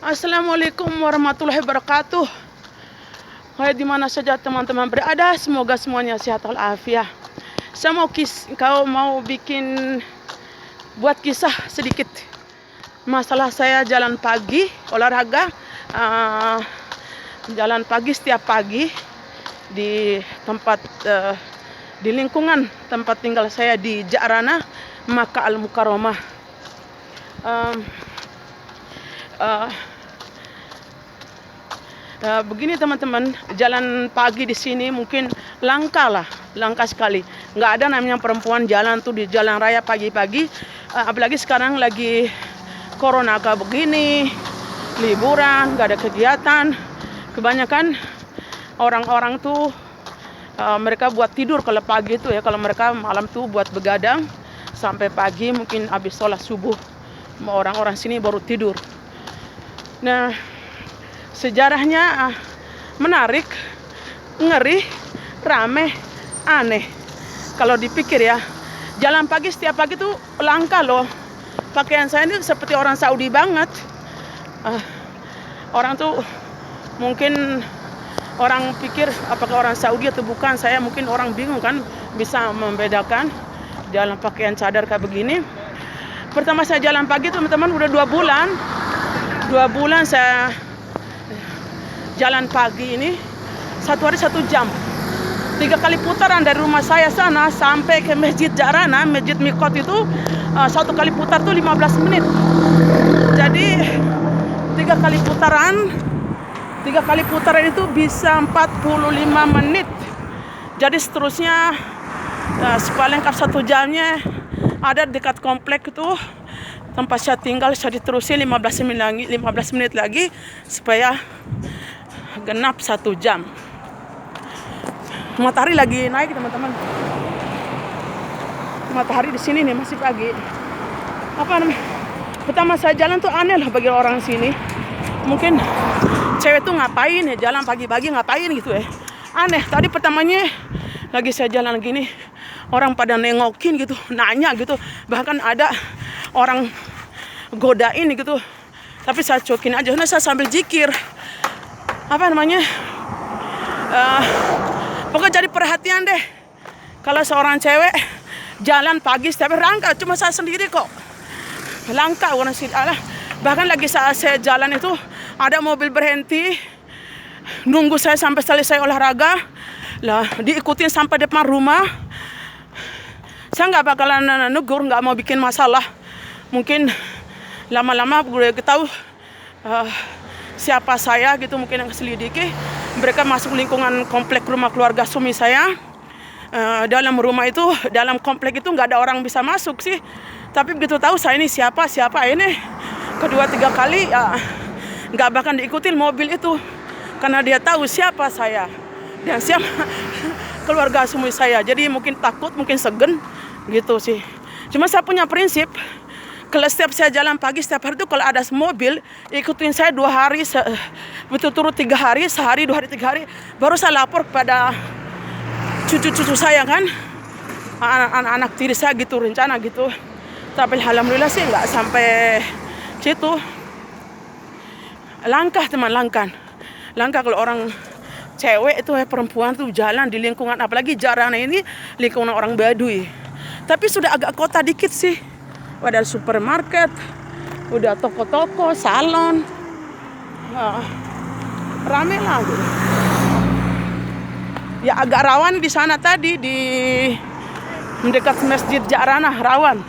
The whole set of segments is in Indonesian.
Assalamualaikum warahmatullahi wabarakatuh. Hai, di mana saja teman-teman berada, semoga semuanya sehat walafiat. Saya mau buat kisah sedikit. Masalah saya jalan pagi, olahraga, jalan pagi setiap pagi di tempat di lingkungan tempat tinggal saya di Ja'rana, Makkah Al-Mukarramah. Begini teman-teman, jalan pagi di sini mungkin langka sekali. Nggak ada namanya perempuan jalan tuh di jalan raya pagi-pagi. Apalagi sekarang lagi corona kayak begini, liburan, nggak ada kegiatan. Kebanyakan orang-orang tuh mereka buat tidur kalau pagi tuh ya. Kalau mereka malam tuh buat begadang sampai pagi, mungkin habis sholat subuh orang-orang sini baru tidur. Nah, sejarahnya menarik, ngeri, rame, aneh. Kalau dipikir ya, jalan pagi setiap pagi tuh langka loh. Pakaian saya ini seperti orang Saudi banget. Orang tuh mungkin orang pikir apakah orang Saudi atau bukan. Saya mungkin orang bingung kan bisa membedakan jalan pakaian cadar kayak begini. Pertama saya jalan pagi teman-teman udah 2 bulan. 2 bulan saya jalan pagi ini, 1 hari 1 jam, 3 kali putaran dari rumah saya sana sampai ke Masjid Ja'rana, Masjid Mikot itu 1 kali putar tuh 15 menit. Jadi 3 kali putaran itu bisa 45 menit. Jadi seterusnya sepaling lengkap 1 jamnya ada dekat komplek itu tempat saya tinggal. Saya diterusin 15 menit lagi supaya genap 1 jam. Matahari lagi naik teman-teman. Matahari di sini nih masih pagi. Pertama saya jalan tuh aneh lah bagi orang sini. Mungkin cewek tuh ngapain ya jalan pagi-pagi, ngapain gitu ya. Aneh. Tadi pertamanya lagi saya jalan gini, orang pada nengokin gitu, nanya gitu. Bahkan ada orang godain gitu. Tapi saya cuekin aja. Nah, saya sambil zikir. Pokoknya jadi perhatian deh. Kalau seorang cewek jalan pagi setiap hari, langka. Cuma saya sendiri kok. Langka orang sini. Bahkan lagi saat saya jalan itu ada mobil berhenti nunggu saya sampai selesai olahraga. Lah, diikutin sampai depan rumah. Saya nggak bakalan negur, nggak mau bikin masalah. Mungkin lama-lama gue tahu siapa saya gitu, mungkin yang selidiki. Mereka masuk lingkungan komplek rumah keluarga suami saya. Dalam rumah itu, dalam komplek itu nggak ada orang bisa masuk sih. Tapi begitu tahu saya ini siapa ini, 2-3 kali ya nggak bakal diikutin mobil itu, karena dia tahu siapa saya dan siapa keluarga suami saya. Jadi mungkin takut, mungkin segen gitu sih. Cuma saya punya prinsip, kalau setiap saya jalan pagi setiap hari itu kalau ada mobil ikutin saya 2 hari betul-betul 3 hari, sehari 2 hari 3 hari, baru saya lapor kepada cucu-cucu saya kan, anak-anak tiri saya gitu, rencana gitu. Tapi alhamdulillah sih nggak sampai situ. Langkah teman, langkah kalau orang cewek itu perempuan tuh jalan di lingkungan, apalagi Ja'rana ini lingkungan orang Baduy. Tapi sudah agak kota dikit sih. Ada supermarket, udah toko-toko, salon, rame lah gitu. Ya agak rawan di sana tadi, di mendekat Masjid Ja'rana, rawan.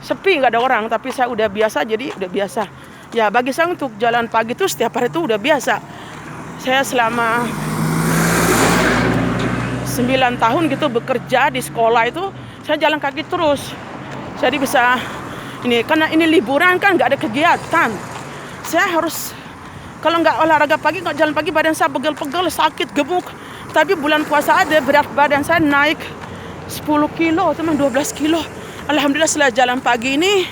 Sepi, nggak ada orang, tapi saya udah biasa, jadi udah biasa. Ya bagi saya untuk jalan pagi itu setiap hari itu udah biasa. Saya selama 9 tahun gitu bekerja di sekolah itu, saya jalan kaki terus. Jadi bisa ini, karena ini liburan kan nggak ada kegiatan. Saya harus, kalau nggak olahraga pagi, nggak jalan pagi, badan saya pegel-pegel, sakit, gemuk. Tapi bulan puasa ada, berat badan saya naik 10 kilo, teman, 12 kilo. Alhamdulillah setelah jalan pagi ini,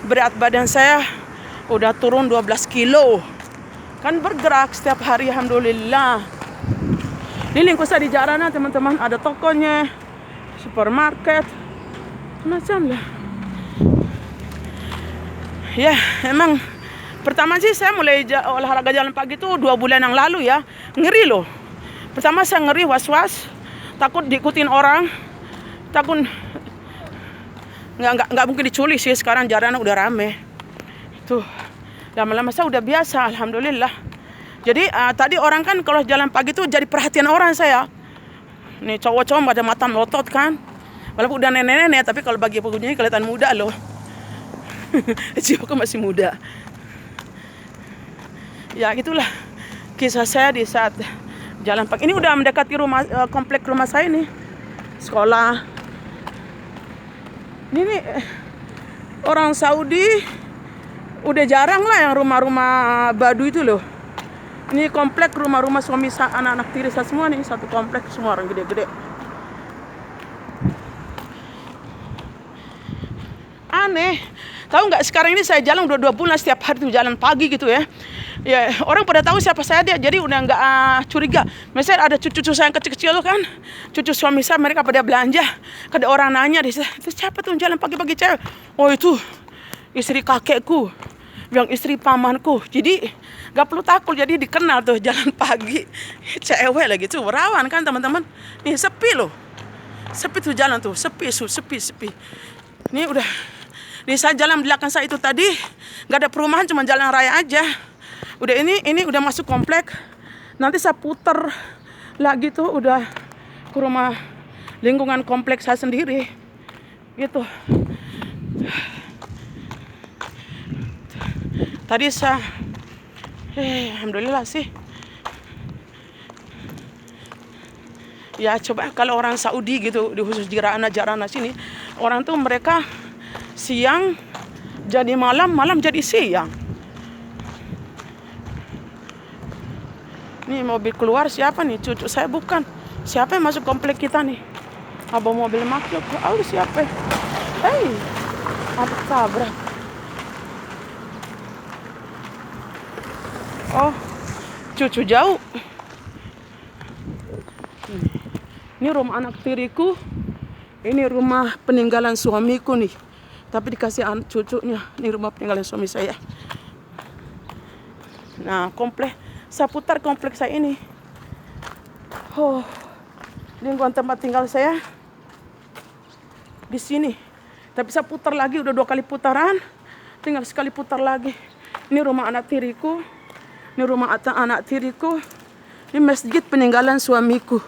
berat badan saya udah turun 12 kilo. Kan bergerak setiap hari, alhamdulillah. Di lingkungan saya di Ja'rana teman-teman, ada tokonya, supermarket, macam lah. Ya, emang Pertama sih saya mulai olahraga jalan pagi itu 2 bulan yang lalu ya. Ngeri loh. Pertama saya ngeri, was-was, takut diikutin orang, takut nggak mungkin diculik sih. Sekarang jalanan udah rame. Tuh, lama-lama saya udah biasa, alhamdulillah. Jadi tadi orang kan kalau jalan pagi tuh jadi perhatian orang saya. Nih cowok-cowok pada mata melotot kan. Walaupun udah nenek-nenek, tapi kalau bagi pengunjungnya kelihatan muda loh. Jiwaku masih muda. Ya gitulah kisah saya di saat jalan pagi. Ini udah mendekati komplek rumah saya nih. Sekolah. Ini nih orang Saudi udah jarang lah yang rumah-rumah Baduy itu loh. Ini komplek rumah-rumah suami anak-anak tiri saya semua nih. Satu komplek semua orang gede-gede. Aneh. Tahu nggak, sekarang ini saya jalan udah 2 bulan setiap hari tuh jalan pagi gitu ya. Ya orang pada tahu siapa saya dia, jadi udah nggak curiga. Misalnya ada cucu-cucu saya yang kecil-kecil kan, cucu suami saya, mereka pada belanja, ada orang nanya itu siapa tuh jalan pagi-pagi cewek? Oh itu istri kakekku, yang istri pamanku. Jadi nggak perlu takut, jadi dikenal tuh jalan pagi cewek lagi tuh rawan kan teman-teman. Nih sepi loh, sepi tuh jalan tuh, sepi. Ini udah. Di saya jalan belakang saya itu tadi nggak ada perumahan, cuma jalan raya aja. Udah ini udah masuk komplek. Nanti saya putar lagi tuh udah ke rumah lingkungan kompleks saya sendiri. Gitu. Tadi saya alhamdulillah sih. Ya coba kalau orang Saudi gitu, di khusus Jarana sini, orang tuh mereka siang jadi malam, malam jadi siang. Nih mobil keluar siapa nih? Cucu saya bukan. Siapa yang masuk komplek kita nih? Abang mobil makhluk. Oh siapa? Hei, apa tabrak? Oh, cucu jauh. Ini rumah anak tiriku. Ini rumah peninggalan suamiku nih. Tapi dikasih cucunya. Ini rumah peninggalan suami saya. Nah, saya putar kompleks saya ini. Oh, lingkungan tempat tinggal saya di sini. Tapi saya putar lagi, udah 2 kali putaran. Tinggal sekali putar lagi. Ini rumah anak tiriku. Ini rumah anak tiriku. Ini masjid peninggalan suamiku.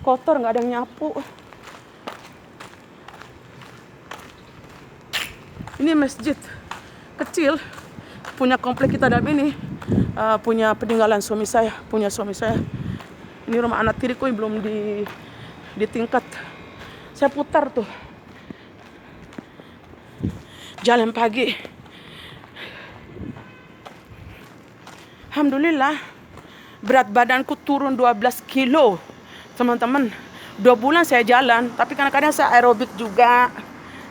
Kotor, nggak ada yang nyapu. Ini masjid kecil punya komplek kita dalam ini, punya peninggalan suami saya, punya suami saya. Ini rumah anak tiriku yang belum di tingkat. Saya putar tuh jalan pagi. Alhamdulillah berat badanku turun 12 kilo teman-teman. 2 bulan saya jalan, tapi kadang-kadang saya aerobik juga.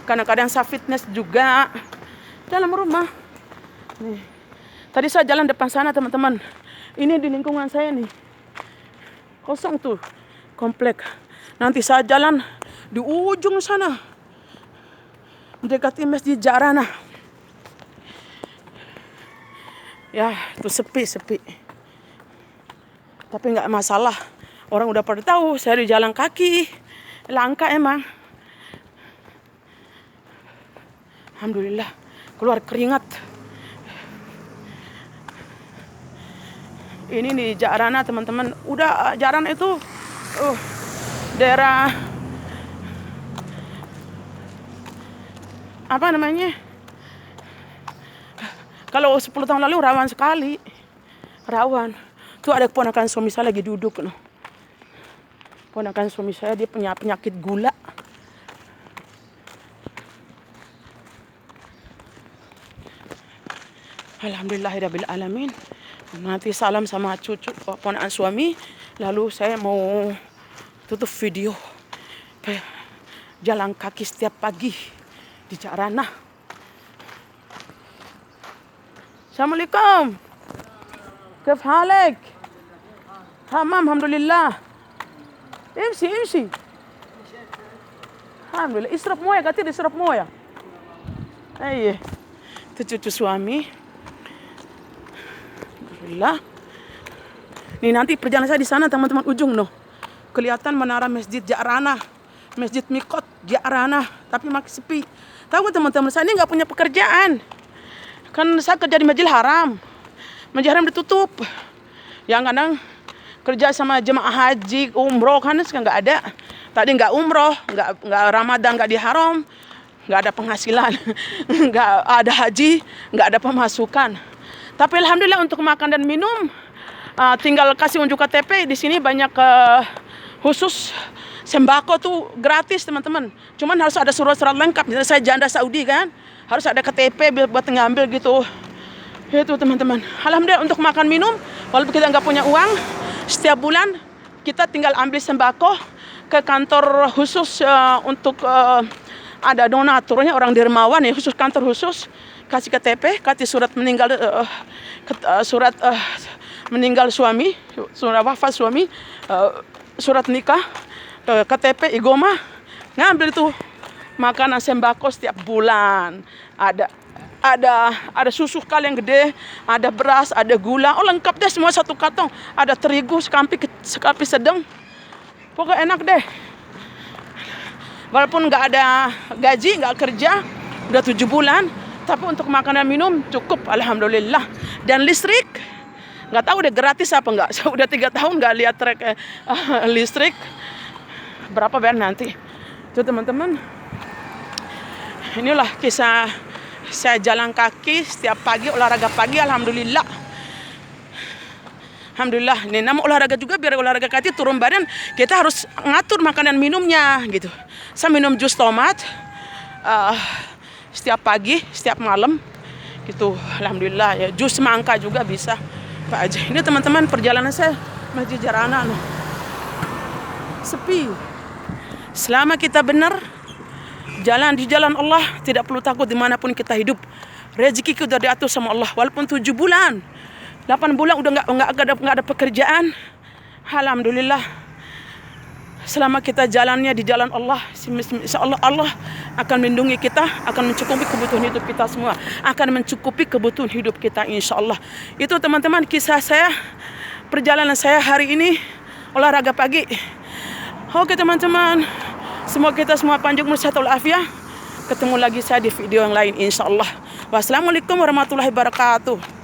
Kadang-kadang saya fitness juga dalam rumah. Nih. Tadi saya jalan depan sana teman-teman. Ini di lingkungan saya nih. Kosong tuh komplek. Nanti saya jalan di ujung sana. Mendekati Masjid Jarana. Ya, itu sepi. Tapi nggak masalah. Orang udah pada tahu saya di jalan kaki. Langka emang. Alhamdulillah keluar keringat. Ini di Jarana teman-teman. Udah Jarana itu daerah apa namanya? Kalau 10 tahun lalu rawan sekali. Rawan. Tuh ada keponakan suami saya lagi duduk. No. Ponakan suami saya dia punya penyakit gula. Alhamdulillahirabbil alamin. Nanti salam sama cucu ponakan suami. Lalu saya mau tutup video jalan kaki setiap pagi di Jarana. Assalamualaikum. كيف حالك؟ تمام الحمد لله. امشي. Alhamdulillah. Israp moya, katanya israp moya. Iya. Itu cucu suami. Alhamdulillah. Nih nanti perjalanan saya di sana teman-teman, ujung noh. Kelihatan menara Masjid Ja'rana, Masjid Mikot Ja'rana, tapi makin sepi. Tahu teman-teman, saya ini nggak punya pekerjaan. Kan saya kerja di Masjidil Haram. Masjidil Haram ditutup. Yang kadang kerja sama jemaah haji, umroh kan sekarang nggak ada. Tadi nggak umroh, nggak Ramadan, nggak di Haram, nggak ada penghasilan, nggak ada haji, nggak ada pemasukan. Tapi alhamdulillah untuk makan dan minum, tinggal kasih unjuk KTP. Di sini banyak khusus sembako tuh gratis teman-teman. Cuman harus ada surat-surat lengkap. Misalnya saya janda Saudi kan, harus ada KTP buat ngambil gitu. Itu teman-teman. Alhamdulillah untuk makan minum, walaupun kita nggak punya uang, setiap bulan kita tinggal ambil sembako ke kantor khusus untuk ada donaturnya, orang dermawan ya, khusus kantor khusus, kasih KTP, kasih surat meninggal, surat meninggal suami, surat wafat suami, surat nikah, KTP, igoma, ngambil tuh makanan sembako setiap bulan. Ada susu kali yang gede, ada beras, ada gula, oh lengkap deh semua satu kantong. Ada terigu sekampi sedang, pokoknya enak deh. Walaupun nggak ada gaji, nggak kerja, udah 7 bulan, tapi untuk makanan minum cukup, alhamdulillah. Dan listrik, nggak tahu deh gratis apa nggak. Saya udah 3 tahun nggak lihat trek listrik. Berapa bayar nanti? Itu teman-teman. Inilah kisah saya jalan kaki setiap pagi, olahraga pagi, alhamdulillah. Alhamdulillah, ini nama olahraga juga, biar olahraga kaki turun badan, kita harus ngatur makanan minumnya gitu. Saya minum jus tomat setiap pagi, setiap malam gitu. Alhamdulillah ya, jus semangka juga bisa Pak aja. Ini teman-teman perjalanan saya Masjid Ja'rana loh. Sepi. Selama kita benar jalan di jalan Allah, tidak perlu takut dimanapun kita hidup. Rezeki kita udah diatur sama Allah. Walaupun 7 bulan, 8 bulan udah nggak ada pekerjaan, alhamdulillah. Selama kita jalannya di jalan Allah, insya Allah Allah akan melindungi kita, akan mencukupi kebutuhan hidup kita semua, akan mencukupi kebutuhan hidup kita insya Allah. Itu teman-teman kisah saya, perjalanan saya hari ini olahraga pagi. Oke teman-teman, semoga kita semua panjang umur sehat walafiat. Ketemu lagi saya di video yang lain insya Allah. Wassalamualaikum warahmatullahi wabarakatuh.